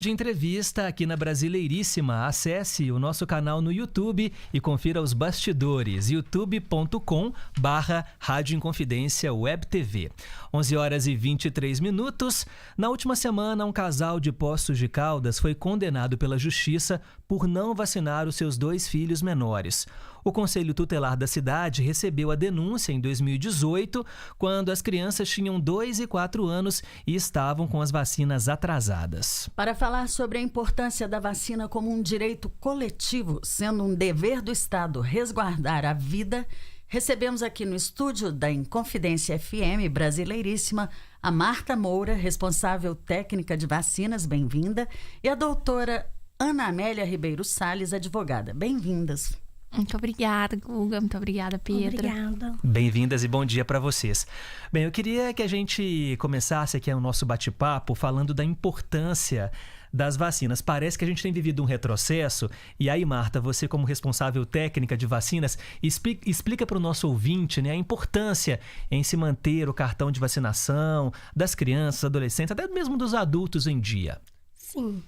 De entrevista aqui na Brasileiríssima. Acesse o nosso canal no YouTube e confira os bastidores, youtube.com/Rádio Inconfidência Web TV. 11h23. Na última semana, um casal de Poços de Caldas foi condenado pela Justiça por não vacinar os seus 2 filhos menores. O Conselho Tutelar da cidade recebeu a denúncia em 2018, quando as crianças tinham 2 e 4 anos e estavam com as vacinas atrasadas. Para falar sobre a importância da vacina como um direito coletivo, sendo um dever do Estado resguardar a vida, recebemos aqui no estúdio da Inconfidência FM Brasileiríssima a Marta Moura, responsável técnica de vacinas, bem-vinda, e a doutora Ana Amélia Ribeiro Salles, advogada. Bem-vindas. Muito obrigada, Guga. Muito obrigada, Pedro. Obrigada. Bem-vindas e bom dia para vocês. Bem, eu queria que a gente começasse aqui o nosso bate-papo falando da importância das vacinas. Parece que a gente tem vivido um retrocesso. E aí, Marta, você como responsável técnica de vacinas, explica para o nosso ouvinte, né, a importância em se manter o cartão de vacinação das crianças, adolescentes, até mesmo dos adultos em dia. Sim.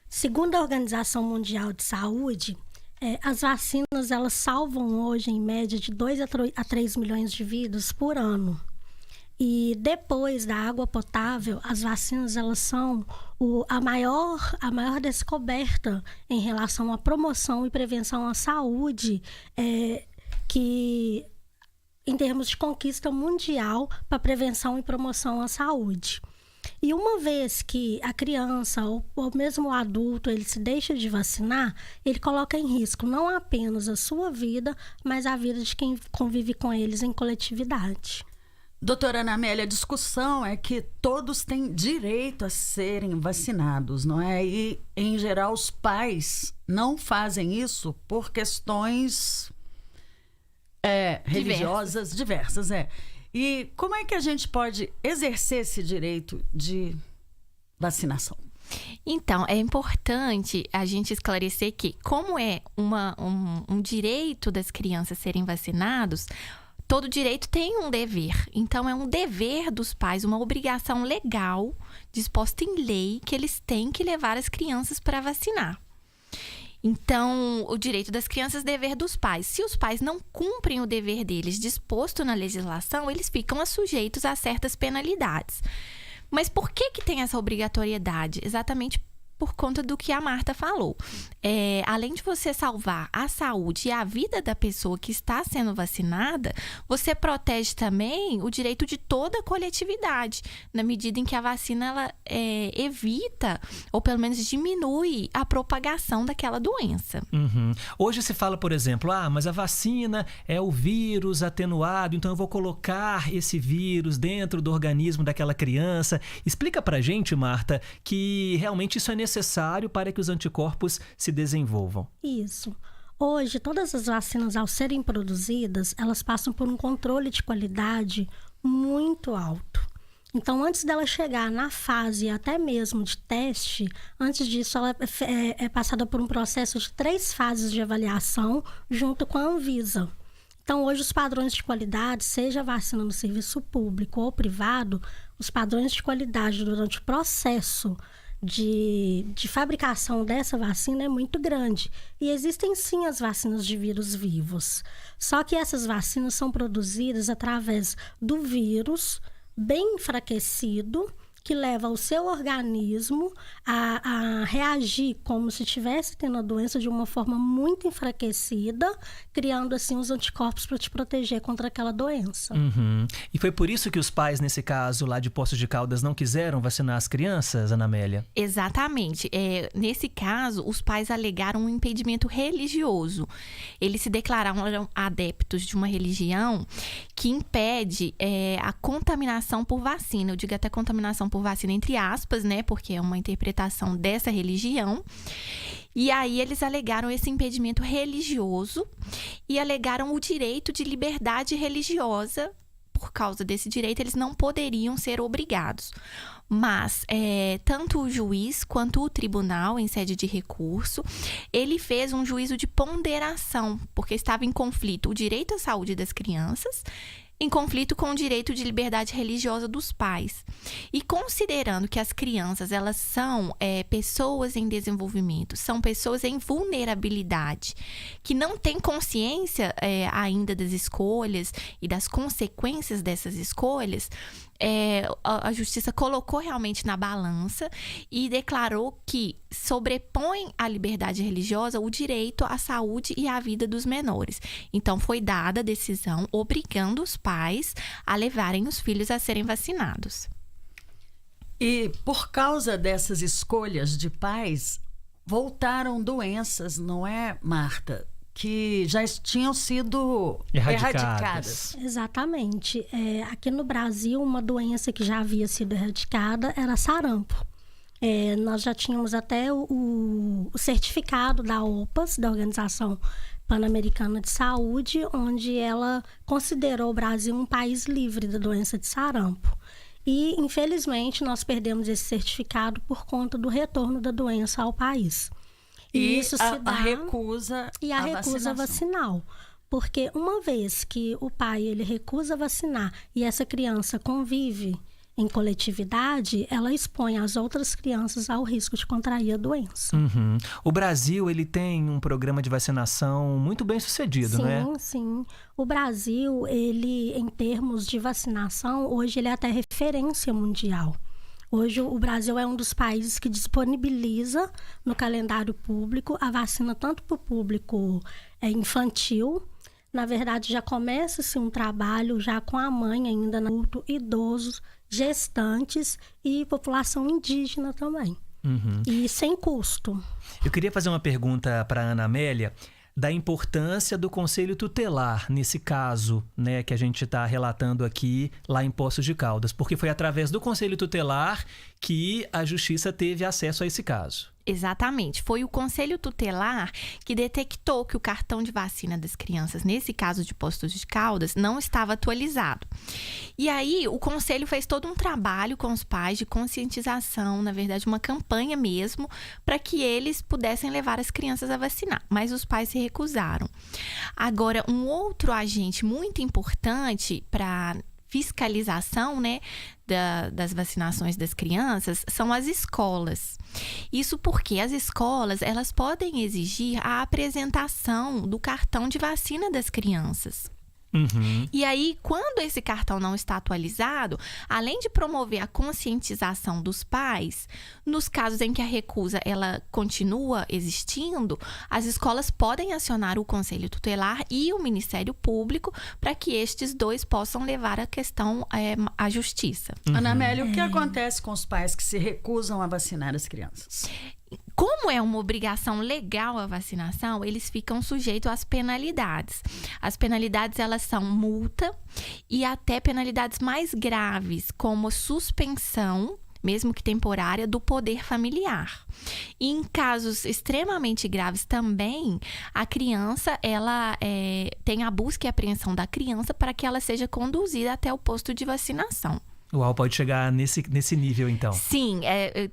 Segundo a Organização Mundial de Saúde, as vacinas elas salvam hoje em média de 2 a 3 milhões de vidas por ano. E depois da água potável, as vacinas elas são a maior descoberta em relação à promoção e prevenção à saúde, que em termos de conquista mundial para prevenção e promoção à saúde. E uma vez que a criança ou mesmo o adulto ele se deixa de vacinar, ele coloca em risco não apenas a sua vida, mas a vida de quem convive com eles em coletividade. Doutora Ana Amélia, a discussão é que todos têm direito a serem vacinados, não é? E, em geral, os pais não fazem isso por questões religiosas diversas. E como é que a gente pode exercer esse direito de vacinação? Então, é importante a gente esclarecer que, como é um direito das crianças serem vacinados, todo direito tem um dever. Então, é um dever dos pais, uma obrigação legal disposta em lei que eles têm que levar as crianças para vacinar. Então, o direito das crianças é dever dos pais. Se os pais não cumprem o dever deles disposto na legislação, eles ficam sujeitos a certas penalidades. Mas por que tem essa obrigatoriedade? Exatamente por conta do que a Marta falou. Além de você salvar a saúde e a vida da pessoa que está sendo vacinada, você protege também o direito de toda a coletividade, na medida em que a vacina ela, evita, ou pelo menos diminui, a propagação daquela doença. Uhum. Hoje se fala, por exemplo, mas a vacina é o vírus atenuado, então eu vou colocar esse vírus dentro do organismo daquela criança. Explica pra gente, Marta, que realmente isso é necessário para que os anticorpos se desenvolvam. Isso. Hoje, todas as vacinas, ao serem produzidas, elas passam por um controle de qualidade muito alto. Então, antes dela chegar na fase até mesmo de teste, antes disso ela é passada por um processo de 3 fases de avaliação junto com a Anvisa. Então, hoje os padrões de qualidade, seja a vacina no serviço público ou privado, os padrões de qualidade durante o processo de fabricação dessa vacina é muito grande. E existem sim as vacinas de vírus vivos. Só que essas vacinas são produzidas através do vírus bem enfraquecido, que leva o seu organismo a reagir como se estivesse tendo a doença de uma forma muito enfraquecida, criando assim os anticorpos para te proteger contra aquela doença. Uhum. E foi por isso que os pais, nesse caso lá de Poços de Caldas, não quiseram vacinar as crianças, Ana Amélia? Exatamente. Nesse caso, os pais alegaram um impedimento religioso. Eles se declararam adeptos de uma religião que impede a contaminação por vacina. Eu digo até contaminação por vacina entre aspas, né? Porque é uma interpretação dessa religião. E aí eles alegaram esse impedimento religioso e alegaram o direito de liberdade religiosa. Por causa desse direito, eles não poderiam ser obrigados. Mas tanto o juiz quanto o tribunal, em sede de recurso, ele fez um juízo de ponderação, porque estava em conflito o direito à saúde das crianças em conflito com o direito de liberdade religiosa dos pais. E considerando que as crianças, elas são pessoas em desenvolvimento, são pessoas em vulnerabilidade, que não têm consciência ainda das escolhas e das consequências dessas escolhas, a justiça colocou realmente na balança e declarou que sobrepõe à liberdade religiosa o direito à saúde e à vida dos menores. Então, foi dada a decisão obrigando os pais a levarem os filhos a serem vacinados. E por causa dessas escolhas de pais, voltaram doenças, não é, Marta? Que já tinham sido erradicadas. Exatamente. Aqui no Brasil, uma doença que já havia sido erradicada era sarampo. Nós já tínhamos até o certificado da OPAS, da Organização Pan-Americana de Saúde, onde ela considerou o Brasil um país livre da doença de sarampo. E, infelizmente, nós perdemos esse certificado por conta do retorno da doença ao país. E isso se dá, a recusa e a recusa vacinal. Porque uma vez que o pai ele recusa vacinar e essa criança convive em coletividade, ela expõe as outras crianças ao risco de contrair a doença. Uhum. O Brasil ele tem um programa de vacinação muito bem sucedido, sim, né? Sim. O Brasil, ele, em termos de vacinação, hoje ele é até referência mundial. Hoje, o Brasil é um dos países que disponibiliza no calendário público a vacina tanto para o público infantil. Na verdade, já começa-se um trabalho já com a mãe ainda no adulto, idosos, gestantes e população indígena também. Uhum. E sem custo. Eu queria fazer uma pergunta para a Ana Amélia da importância do Conselho Tutelar nesse caso, né, que a gente está relatando aqui lá em Poços de Caldas, porque foi através do Conselho Tutelar que a Justiça teve acesso a esse caso. Exatamente. Foi o Conselho Tutelar que detectou que o cartão de vacina das crianças, nesse caso de Poços de Caldas, não estava atualizado. E aí, o Conselho fez todo um trabalho com os pais de conscientização, na verdade, uma campanha mesmo, para que eles pudessem levar as crianças a vacinar. Mas os pais se recusaram. Agora, um outro agente muito importante para fiscalização, né, das vacinações das crianças são as escolas. Isso porque as escolas, elas podem exigir a apresentação do cartão de vacina das crianças. Uhum. E aí, quando esse cartão não está atualizado, além de promover a conscientização dos pais, nos casos em que a recusa ela continua existindo, as escolas podem acionar o Conselho Tutelar e o Ministério Público para que estes dois possam levar a questão à justiça. Uhum. Ana Amélia, o que acontece com os pais que se recusam a vacinar as crianças? Como é uma obrigação legal a vacinação, eles ficam sujeitos às penalidades. As penalidades, elas são multa e até penalidades mais graves, como suspensão, mesmo que temporária, do poder familiar. E em casos extremamente graves também, a criança, ela tem a busca e apreensão da criança para que ela seja conduzida até o posto de vacinação. Uau, pode chegar nesse nível, então. Sim,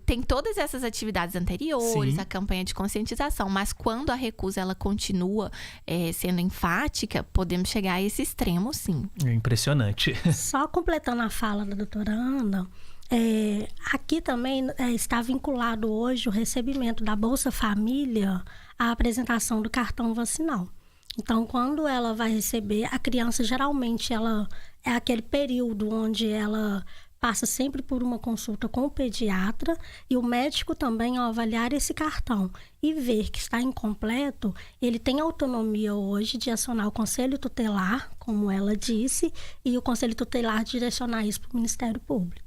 tem todas essas atividades anteriores, Sim. A campanha de conscientização, mas quando a recusa ela continua sendo enfática, podemos chegar a esse extremo, sim. É impressionante. Só completando a fala da doutora Ana, aqui também está vinculado hoje o recebimento da Bolsa Família à apresentação do cartão vacinal. Então, quando ela vai receber, a criança geralmente é aquele período onde ela passa sempre por uma consulta com o pediatra e o médico também, ao avaliar esse cartão e ver que está incompleto, ele tem autonomia hoje de acionar o Conselho Tutelar, como ela disse, e o Conselho Tutelar direcionar isso para o Ministério Público.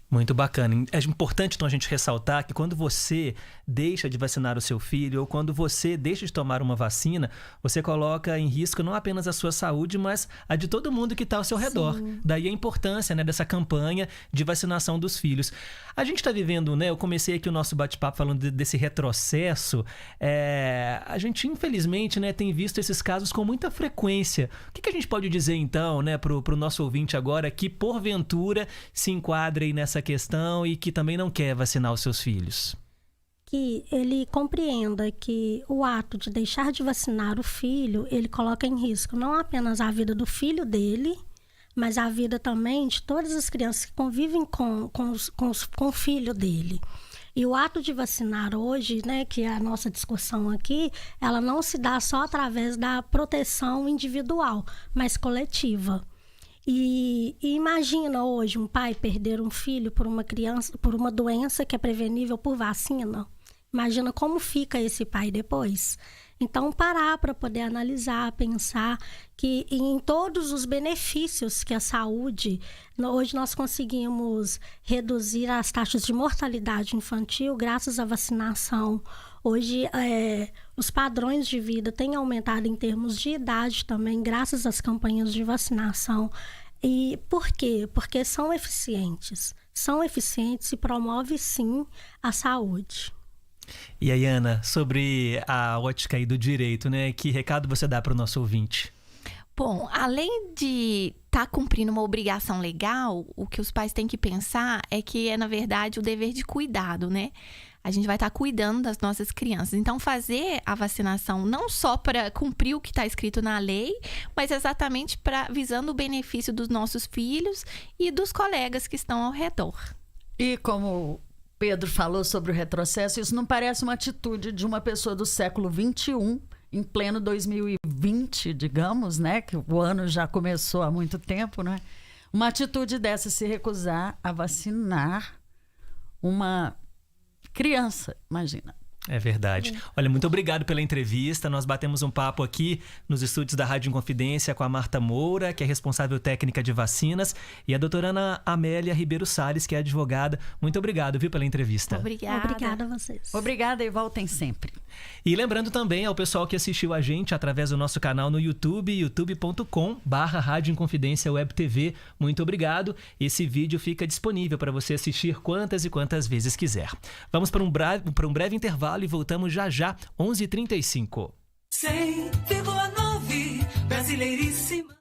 Muito bacana. É importante, então, a gente ressaltar que quando você deixa de vacinar o seu filho ou quando você deixa de tomar uma vacina, você coloca em risco não apenas a sua saúde, mas a de todo mundo que está ao seu redor. Sim. Daí a importância, né, dessa campanha de vacinação dos filhos. A gente está vivendo, né, eu comecei aqui o nosso bate-papo falando desse retrocesso. A gente, infelizmente, né, tem visto esses casos com muita frequência. O que a gente pode dizer, então, né, pro nosso ouvinte agora que, porventura, se enquadre aí nessa questão e que também não quer vacinar os seus filhos? Que ele compreenda que o ato de deixar de vacinar o filho, ele coloca em risco não apenas a vida do filho dele, mas a vida também de todas as crianças que convivem com o filho dele. E o ato de vacinar hoje, né, que é a nossa discussão aqui, ela não se dá só através da proteção individual, mas coletiva. E imagina hoje um pai perder um filho por uma criança, por uma doença que é prevenível por vacina. Imagina como fica esse pai depois. Então, parar para poder analisar, pensar que em todos os benefícios que a saúde... Hoje nós conseguimos reduzir as taxas de mortalidade infantil graças à vacinação. Hoje, os padrões de vida têm aumentado em termos de idade também, graças às campanhas de vacinação. E por quê? Porque são eficientes. São eficientes e promove, sim, a saúde. E aí, Ana, sobre a ótica aí do direito, né? Que recado você dá para o nosso ouvinte? Bom, além de estar cumprindo uma obrigação legal, o que os pais têm que pensar é que é, na verdade, o dever de cuidado, né? A gente vai estar cuidando das nossas crianças. Então, fazer a vacinação não só para cumprir o que está escrito na lei, mas exatamente visando o benefício dos nossos filhos e dos colegas que estão ao redor. E como Pedro falou sobre o retrocesso, isso não parece uma atitude de uma pessoa do século XXI, em pleno 2020, digamos, né? Que o ano já começou há muito tempo, né? Uma atitude dessa, se recusar a vacinar uma criança, imagina. É verdade. Olha, muito obrigado pela entrevista. Nós batemos um papo aqui nos estúdios da Rádio Inconfidência com a Marta Moura, que é responsável técnica de vacinas, e a doutora Ana Amélia Ribeiro Salles, que é advogada. Muito obrigado, viu, pela entrevista. Obrigada a vocês. Obrigada e voltem sempre. E lembrando também ao pessoal que assistiu a gente através do nosso canal no YouTube, youtube.com/Rádio Inconfidência Web TV. Muito obrigado. Esse vídeo fica disponível para você assistir quantas e quantas vezes quiser. Vamos para um breve intervalo e voltamos já, 11h35. 100,9 Brasileiríssima.